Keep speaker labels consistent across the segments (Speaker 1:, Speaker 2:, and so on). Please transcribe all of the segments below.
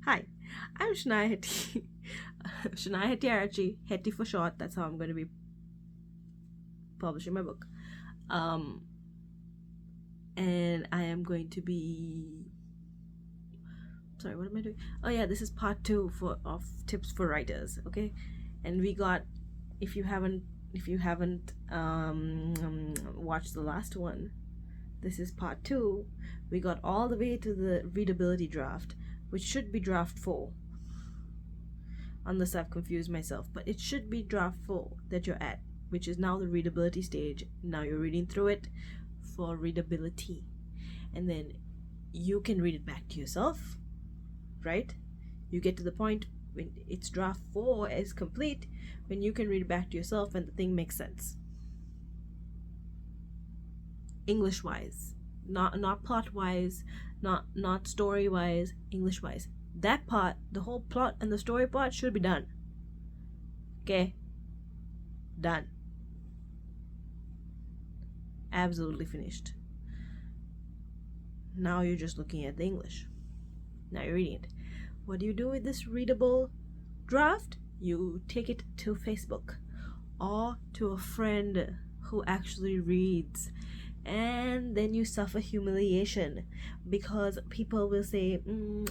Speaker 1: Hi, I'm Shania Hetty. Shania Hetty Archie, Hetty for short. That's how I'm going to be publishing my book. And I am going to be. Sorry, what am I doing? Oh yeah, this is part 2 of tips for writers. Okay, and we got. If you haven't watched the last one, this is part 2. We got all the way to the readability draft, which should be draft 4. Unless I've confused myself, but it should be draft 4 that you're at, which is now the readability stage. Now you're reading through it for readability, and then you can read it back to yourself, right? You get to the point when it's draft 4 is complete, when you can read it back to yourself and the thing makes sense. English wise, not plot wise, not story wise, English wise. That part, the whole plot and the story part should be done. Okay? Done. Absolutely finished. Now you're just looking at the English. Now you're reading it. What do you do with this readable draft? You take it to Facebook or to a friend who actually reads, and then you suffer humiliation because people will say,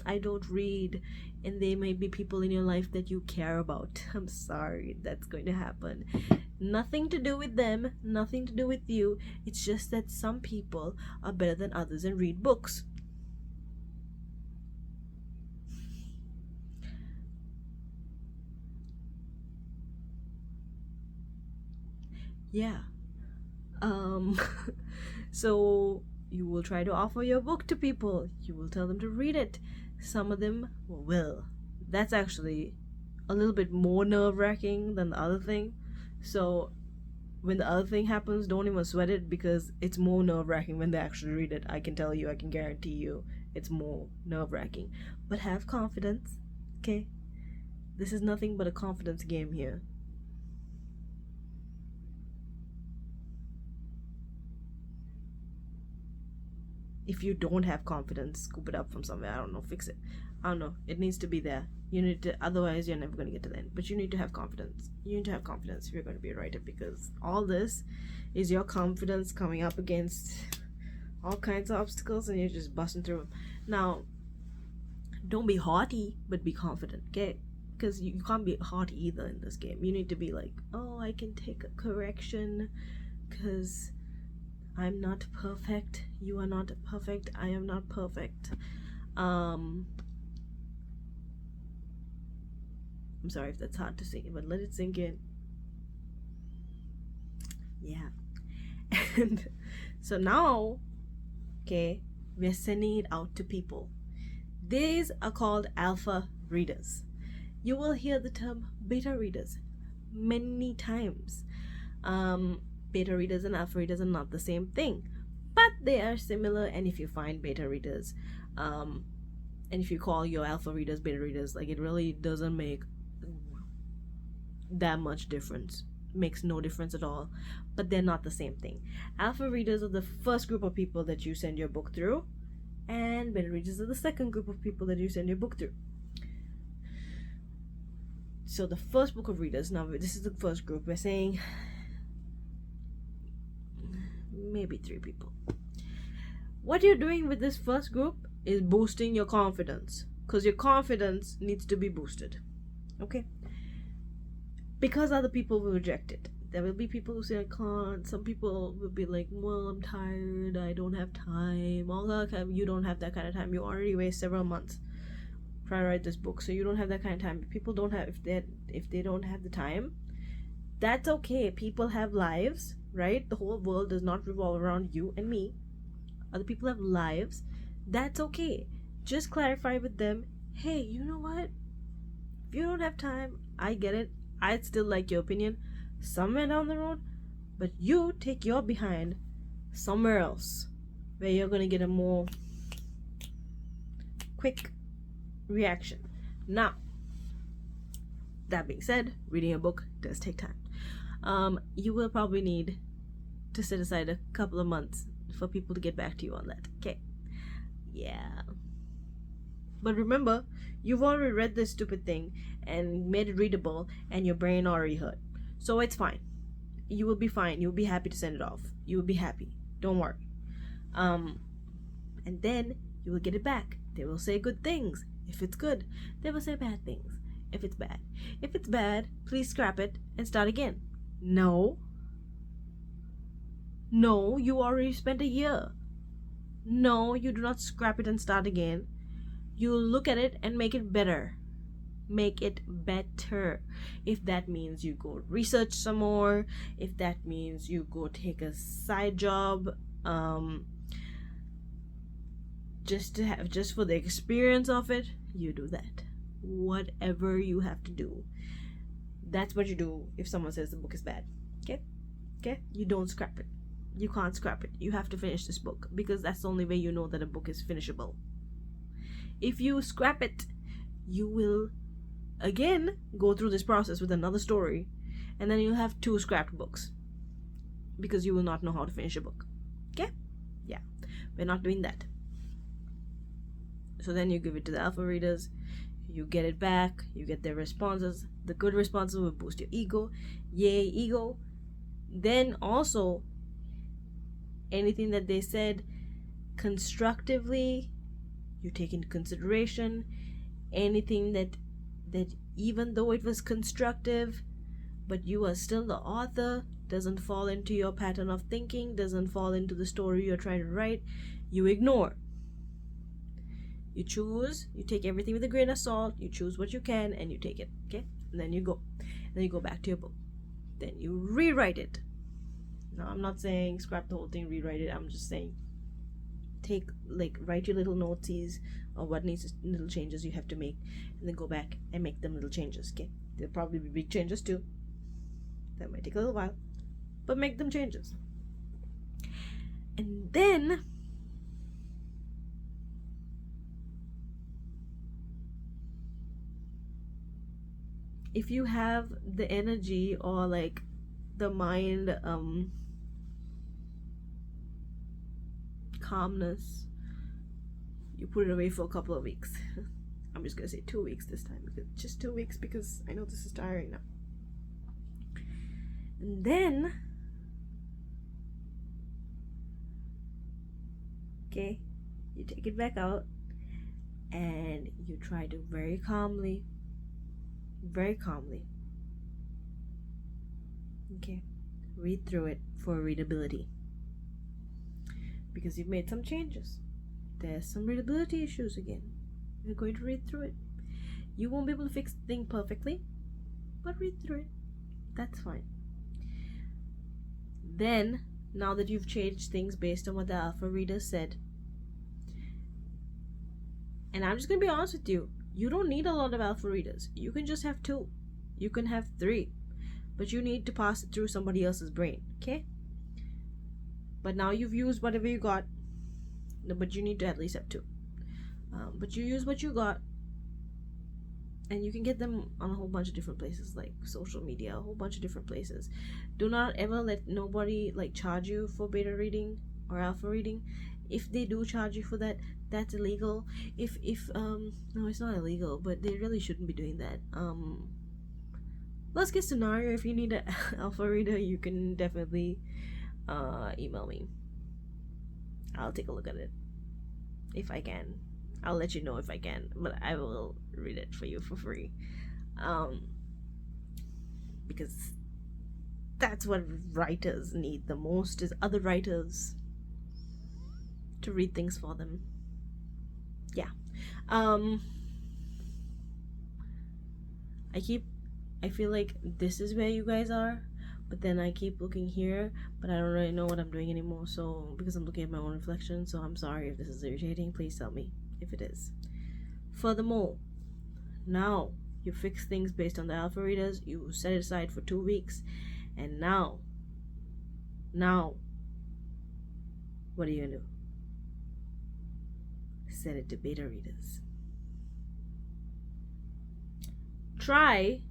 Speaker 1: I don't read, and they may be people in your life that you care about. I'm sorry, that's going to happen. Nothing to do with them, nothing to do with you. It's just that some people are better than others and read books. Yeah. So you will try to offer your book to people. You will tell them to read it. Some of them will. That's actually a little bit more nerve-wracking than the other thing. So when the other thing happens, don't even sweat it, because it's more nerve-wracking when they actually read it. I can tell you, I can guarantee you, it's more nerve-wracking. But have confidence, okay? This is nothing but a confidence game here. If you don't have confidence, scoop it up from somewhere. I don't know, fix it. I don't know. It needs to be there. You need to, otherwise you're never going to get to the end. But you need to have confidence. You need to have confidence if you're going to be a writer, because all this is your confidence coming up against all kinds of obstacles and you're just busting through them. Now, don't be haughty, but be confident, okay? Because you can't be haughty either in this game. You need to be like, oh, I can take a correction because I'm not perfect. You are not perfect. I am not perfect. I'm sorry if that's hard to say, but let it sink in. Yeah. And so now, okay, we're sending it out to people. These are called alpha readers. You will hear the term beta readers many times. Beta readers and alpha readers are not the same thing, but they are similar. And if you find beta readers, and if you call your alpha readers beta readers, like, it really doesn't make that much difference. Makes no difference at all. But they're not the same thing. Alpha readers are the first group of people that you send your book through, and beta readers are the second group of people that you send your book through. So the first book of readers, now this is the first group, we're saying maybe 3 people. What you're doing with this first group is boosting your confidence, because your confidence needs to be boosted, okay? Because other people will reject it. There will be people who say I can't. Some people will be like, well, I'm tired, I don't have time. All that kind of, you don't have that kind of time. You already waste several months trying to write this book, so you don't have that kind of time. People don't have, if they don't have the time, that's okay. People have lives, right? The whole world does not revolve around you and me. Other people have lives. That's okay. Just clarify with them, hey, you know what? If you don't have time, I get it. I'd still like your opinion somewhere down the road, but you take your behind somewhere else where you're gonna get a more quick reaction. Now, that being said, reading a book does take time. You will probably need to set aside a couple of months for people to get back to you on that. Okay. Yeah. But remember, you've already read this stupid thing and made it readable, and your brain already hurt. So it's fine. You will be fine. You'll be happy to send it off. You will be happy. Don't worry. And then you will get it back. They will say good things. If it's good, they will say bad things. If it's bad. If it's bad, please scrap it and start again. No. No, you already spent a year. No, you do not scrap it and start again. You look at it and make it better. Make it better. If that means you go research some more, if that means you go take a side job, just for the experience of it, you do that. Whatever you have to do, that's what you do if someone says the book is bad. Okay, you don't scrap it. You can't scrap it. You have to finish this book, because that's the only way you know that a book is finishable. If you scrap it, you will again go through this process with another story, and then you'll have 2 scrapped books, because you will not know how to finish a book. Okay? Yeah, we're not doing that. So then you give it to the alpha readers, you get it back, you get their responses. The good responses will boost your ego. Yay, ego. Then also, anything that they said constructively, you take into consideration. Anything that even though it was constructive, but you are still the author, doesn't fall into your pattern of thinking, doesn't fall into the story you're trying to write, you ignore. You choose, you take everything with a grain of salt, you choose what you can, and you take it. Okay? And then you go. And then you go back to your book. Then you rewrite it. Now, I'm not saying scrap the whole thing, rewrite it. I'm just saying write your little notes of what little changes you have to make, and then go back and make them little changes. Okay? There'll probably be big changes too. That might take a little while, but make them changes. And then if you have the energy or like the mind calmness, you put it away for a couple of weeks. I'm just gonna say 2 weeks this time, just 2 weeks, because I know this is tiring now. And then okay, you take it back out and you try to very calmly, okay, read through it for readability, because you've made some changes. There's some readability issues again. You're going to read through it. You won't be able to fix the thing perfectly, but read through it. That's fine. Then, now that you've changed things based on what the alpha reader said, and I'm just going to be honest with you, you don't need a lot of alpha readers. You can just have 2. You can have 3. But you need to pass it through somebody else's brain, okay? But now you've used whatever you got. No, but you need to at least have 2. But you use what you got, and you can get them on a whole bunch of different places, like social media, a whole bunch of different places. Do not ever let nobody charge you for beta reading or alpha reading. If they do charge you for that, that's illegal. No, it's not illegal, but they really shouldn't be doing that. Worst case scenario, if you need an alpha reader, you can definitely email me. I'll take a look at it if I can. I'll let you know if I can, but I will read it for you for free, because that's what writers need the most, is other writers to read things for them. Yeah. I feel like this is where you guys are, but then I keep looking here, but I don't really know what I'm doing anymore, so because I'm looking at my own reflection. So I'm sorry if this is irritating. Please tell me if it is. Furthermore, now you fix things based on the alpha readers, you set it aside for 2 weeks, and now what are you gonna do? Set it to beta readers. Try,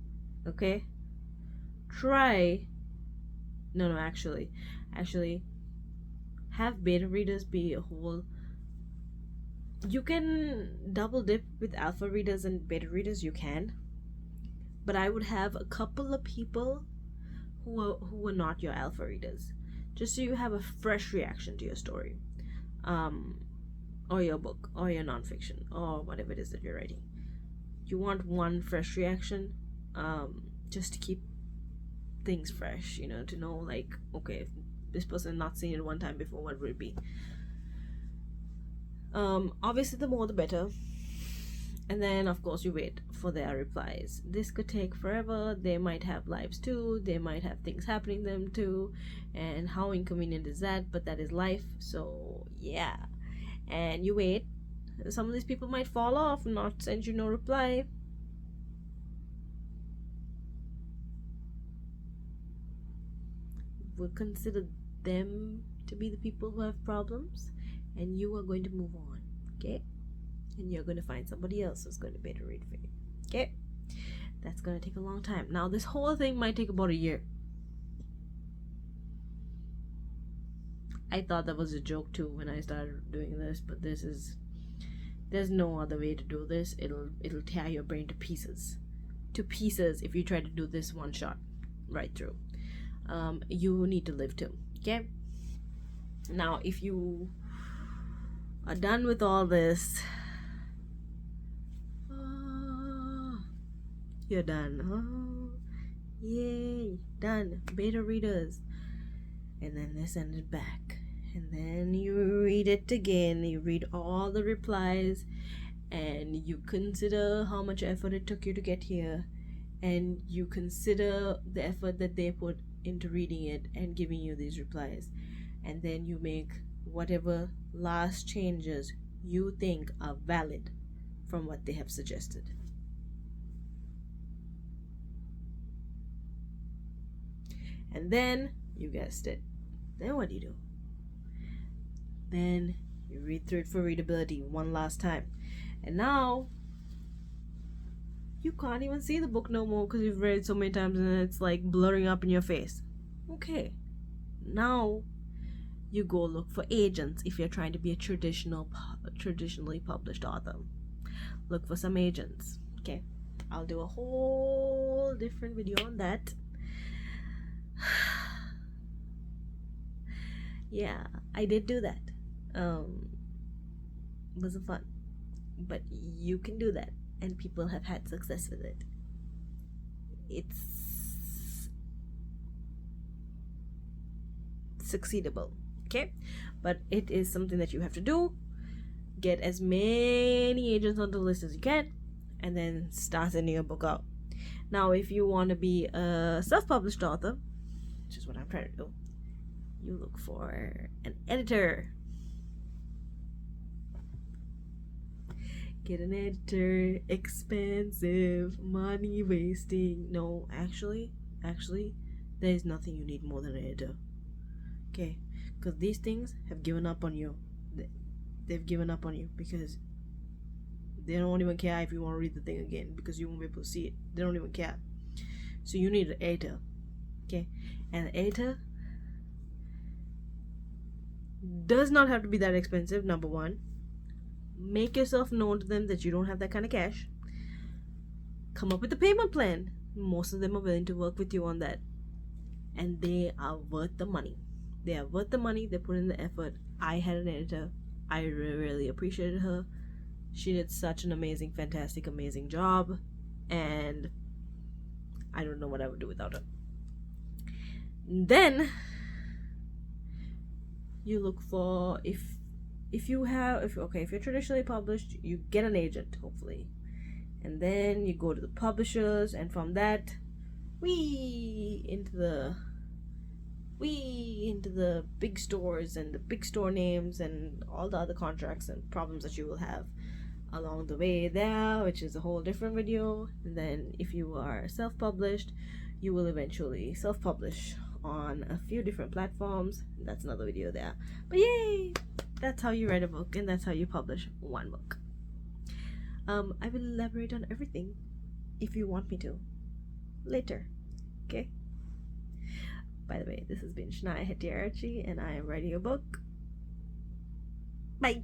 Speaker 1: okay? Actually, have beta readers be a whole You can double dip with alpha readers and beta readers, you can, but I would have a couple of people who are not your alpha readers, just so you have a fresh reaction to your story, um, or your book, or your nonfiction, or whatever it is that you're writing. You want one fresh reaction, just to keep things fresh, to know, like, okay, if this person not seen it one time before, what would it be? Obviously, the more the better. And then, of course, you wait for their replies. This could take forever. They might have lives too. They might have things happening to them too. And how inconvenient is that? But that is life. So, yeah. And you wait. Some of these people might fall off, not send you no reply. We'll consider them to be the people who have problems. And you are going to move on. Okay? And you're going to find somebody else who's going to beta read for you. Okay? That's going to take a long time. Now, this whole thing might take about a year. I thought that was a joke too when I started doing this, but there's no other way to do this. It'll tear your brain to pieces. To pieces if you try to do this one shot right through. You need to live too. Okay? Now, if you are done with all this, you're done. Oh, yay, done. Beta readers. And then they send it back. And then you read it again. You read all the replies. And you consider how much effort it took you to get here. And you consider the effort that they put into reading it and giving you these replies. And then you make whatever last changes you think are valid from what they have suggested. And then, you guessed it, then what do you do? Then you read through it for readability one last time. And now, you can't even see the book no more because you've read it so many times and it's like blurring up in your face. Okay, now you go look for agents if you're trying to be a traditionally published author. Look for some agents. Okay, I'll do a whole different video on that. Yeah, I did do that. Wasn't fun, but you can do that, and people have had success with it. It's succeedable, okay? But it is something that you have to do. Get as many agents on the list as you can, and then start sending your book out. Now, if you want to be a self-published author, which is what I'm trying to do, you look for an editor. Get an editor. Expensive, money wasting. No, actually, there is nothing you need more than an editor. Okay, because these things have given up on you. They've given up on you because they don't even care if you want to read the thing again because you won't be able to see it. They don't even care. So you need an editor. Okay, and an editor does not have to be that expensive. Number one, make yourself known to them that you don't have that kind of cash. Come up with a payment plan. Most of them are willing to work with you on that, and they are worth the money. They are worth the money. They put in the effort. I had an editor. I really appreciated her. She did such an amazing, fantastic, amazing job, and I don't know what I would do without her. Then you look for if you're traditionally published, you get an agent, hopefully, and then you go to the publishers, and from that into the big stores and the big store names and all the other contracts and problems that you will have along the way there, which is a whole different video. And then if you are self-published, you will eventually self-publish on a few different platforms. That's another video there. But yay, that's how you write a book, and that's how you publish one book. I will elaborate on everything if you want me to later. Okay, by the way, this has been Shania Hetiarachi, and I am writing a book. Bye.